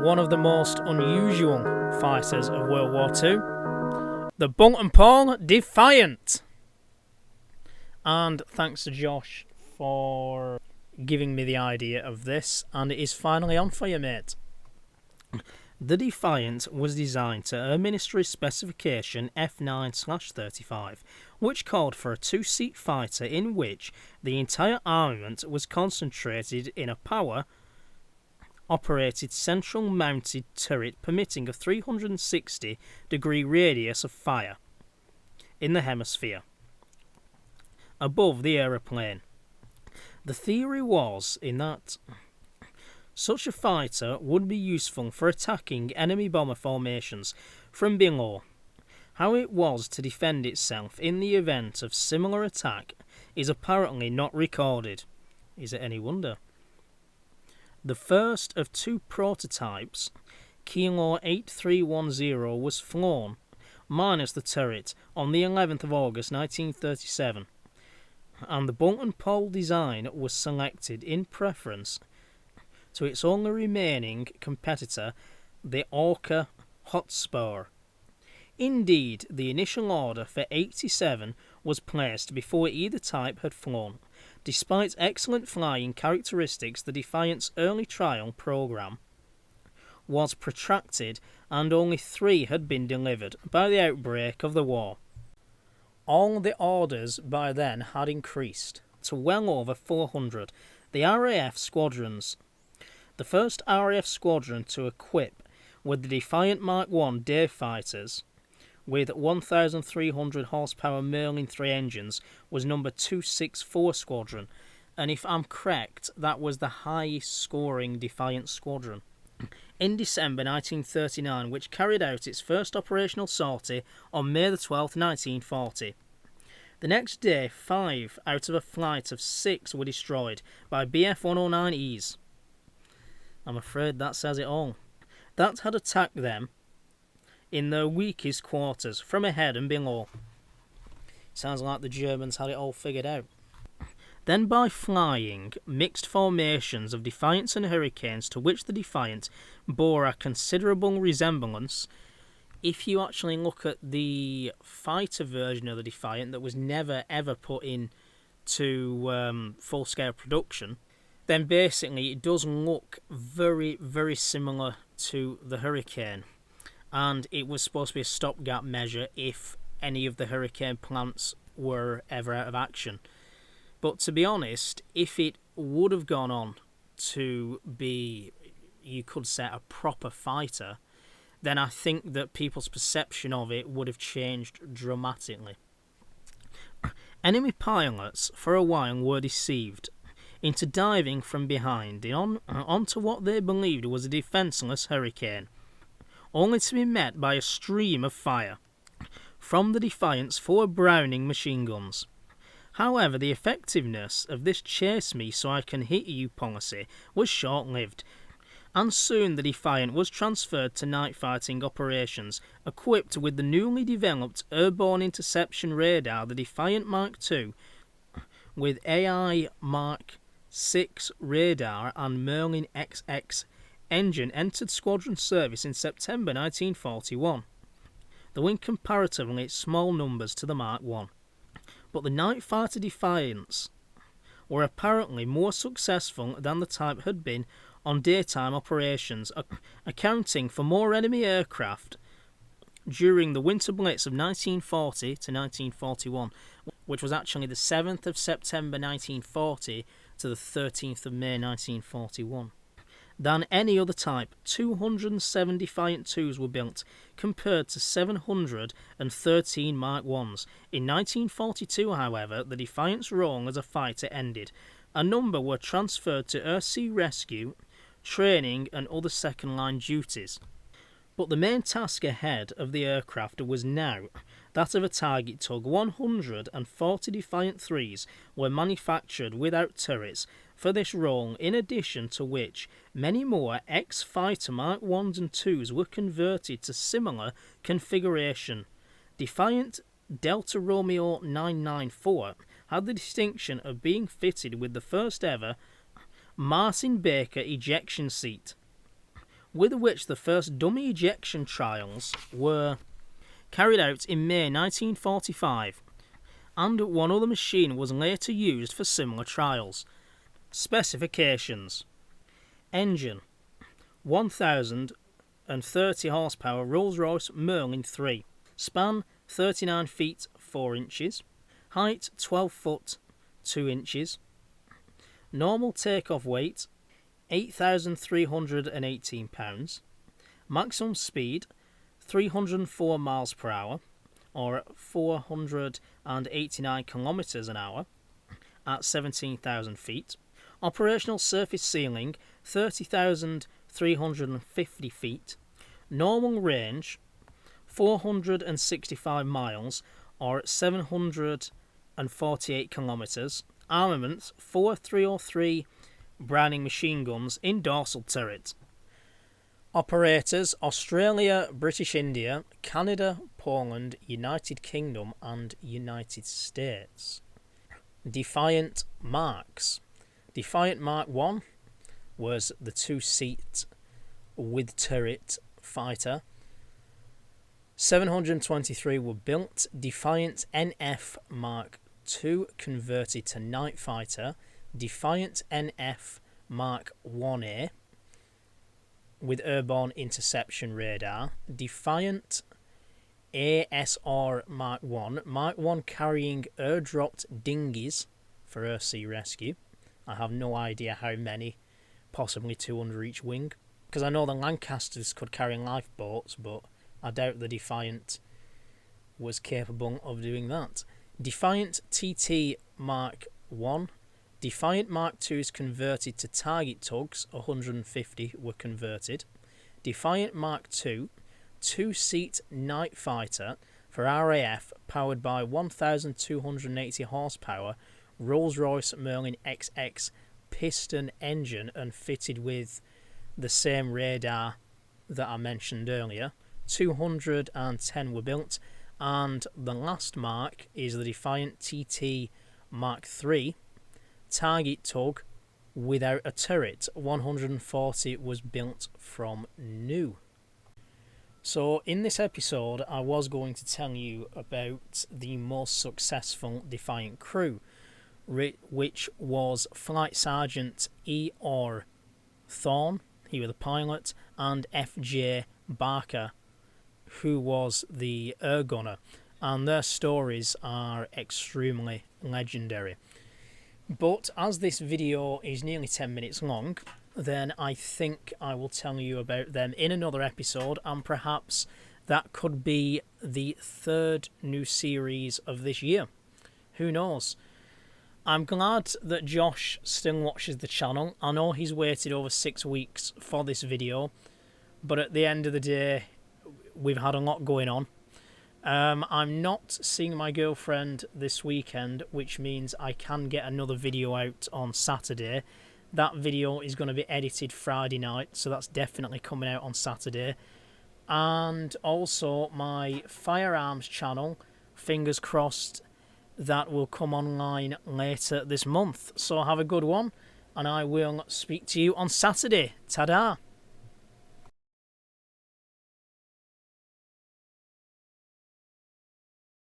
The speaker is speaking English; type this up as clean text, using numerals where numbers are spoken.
one of the most unusual fighters of World War II, the Boulton Defiant. And thanks to Josh for giving me the idea of this, and it is finally on for you, mate. The Defiant was designed to Air Ministry specification F9/35, which called for a two-seat fighter in which the entire armament was concentrated in a power-operated central mounted turret permitting a 360-degree radius of fire in the hemisphere above the aeroplane. The theory was in that such a fighter would be useful for attacking enemy bomber formations from below. How it was to defend itself in the event of similar attack is apparently not recorded. Is it any wonder? The first of two prototypes, Kilo 8310, was flown, minus the turret, on the 11th of August 1937, and the Boulton pole design was selected in preference to its only remaining competitor, the Orca Hotspur. Indeed, the initial order for 87 was placed before either type had flown. Despite excellent flying characteristics, the Defiant's early trial program was protracted and only 3 had been delivered by the outbreak of the war. All the orders by then had increased to well over 400. The RAF squadrons. The first RAF squadron to equip with the Defiant Mark I day fighters with 1,300 horsepower Merlin 3 engines was number 264 Squadron, and if I'm correct, that was the highest scoring Defiant squadron. In December 1939, which carried out its first operational sortie on May the 12th, 1940. The next day, 5 out of a flight of 6 were destroyed by Bf-109Es. I'm afraid that says it all. That had attacked them in their weakest quarters, from ahead and below. Sounds like the Germans had it all figured out. Then by flying mixed formations of Defiants and Hurricanes, to which the Defiant bore a considerable resemblance. If you actually look at the fighter version of the Defiant that was never ever put into full-scale production, then basically it does look very, very similar to the Hurricane. And it was supposed to be a stopgap measure if any of the Hurricane plants were ever out of action. But to be honest, if it would have gone on to be, you could say, a proper fighter, then I think that people's perception of it would have changed dramatically. Enemy pilots for a while were deceived into diving from behind onto what they believed was a defenceless Hurricane, only to be met by a stream of fire from the Defiant's 4 Browning machine guns. However, the effectiveness of this chase me so I can hit you policy was short-lived, and soon the Defiant was transferred to night fighting operations, equipped with the newly developed airborne interception radar, the Defiant Mark II, with AI Mark VI radar and Merlin XX engine, entered squadron service in September 1941, though in comparatively small numbers to the Mark I. But the night fighter Defiants were apparently more successful than the type had been on daytime operations, accounting for more enemy aircraft during the winter blitz of 1940 to 1941, which was actually the 7th of September 1940 to the 13th of May 1941. Than any other type. 207 Defiant 2s were built, compared to 713 Mark 1s. In 1942, however, the Defiant's role as a fighter ended. A number were transferred to air-sea rescue, training and other second-line duties. But the main task ahead of the aircraft was now that of a target tug. 140 Defiant 3s were manufactured without turrets for this role, in addition to which many more ex-fighter Mark 1s and 2s were converted to similar configuration. Defiant Delta Romeo 994 had the distinction of being fitted with the first ever Martin Baker ejection seat, with which the first dummy ejection trials were carried out in May 1945, and one other machine was later used for similar trials. Specifications: engine 1030 horsepower Rolls-Royce Merlin 3, span 39 feet 4 inches, height 12 foot 2 inches, normal takeoff weight 8,318 pounds, maximum speed 304 miles per hour or 489 kilometers an hour at 17,000 feet, operational surface ceiling 30,350 feet, normal range 465 miles or 748 kilometers, armament 4 303 Browning machine guns in dorsal turret. Operators: Australia, British India, Canada, Poland, United Kingdom and United States. Defiant marks. Defiant Mark 1 was the two-seat with turret fighter. 723 were built. Defiant NF Mark 2 converted to night fighter. Defiant NF Mark 1A with airborne interception radar. Defiant ASR Mark 1. Mark 1 carrying airdropped dinghies for Earth Sea Rescue. I have no idea how many, possibly 2 under each wing, because I know the Lancasters could carry lifeboats, but I doubt the Defiant was capable of doing that. Defiant TT Mark 1. Defiant Mark 2 is converted to target tugs, 150 were converted. Defiant Mark 2, two-seat night fighter for RAF, powered by 1,280 horsepower Rolls-Royce Merlin XX piston engine and fitted with the same radar that I mentioned earlier. 210 were built, and the last mark is the Defiant TT Mark 3, target tug without a turret. 140 was built from new. So in this episode I was going to tell you about the most successful Defiant crew, which was Flight Sergeant E.R. Thorne, he was the pilot, and F.J. Barker, who was the air gunner, and their stories are extremely legendary. But as this video is nearly 10 minutes long, then I think I will tell you about them in another episode, and perhaps that could be the third new series of this year. Who knows? I'm glad that Josh still watches the channel. I know he's waited over 6 weeks for this video, but at the end of the day, we've had a lot going on. I'm not seeing my girlfriend this weekend, which means I can get another video out on Saturday. That video is going to be edited Friday night, so that's definitely coming out on Saturday. And also my firearms channel, fingers crossed, that will come online later this month. So have a good one, and I will speak to you on Saturday. Ta-da!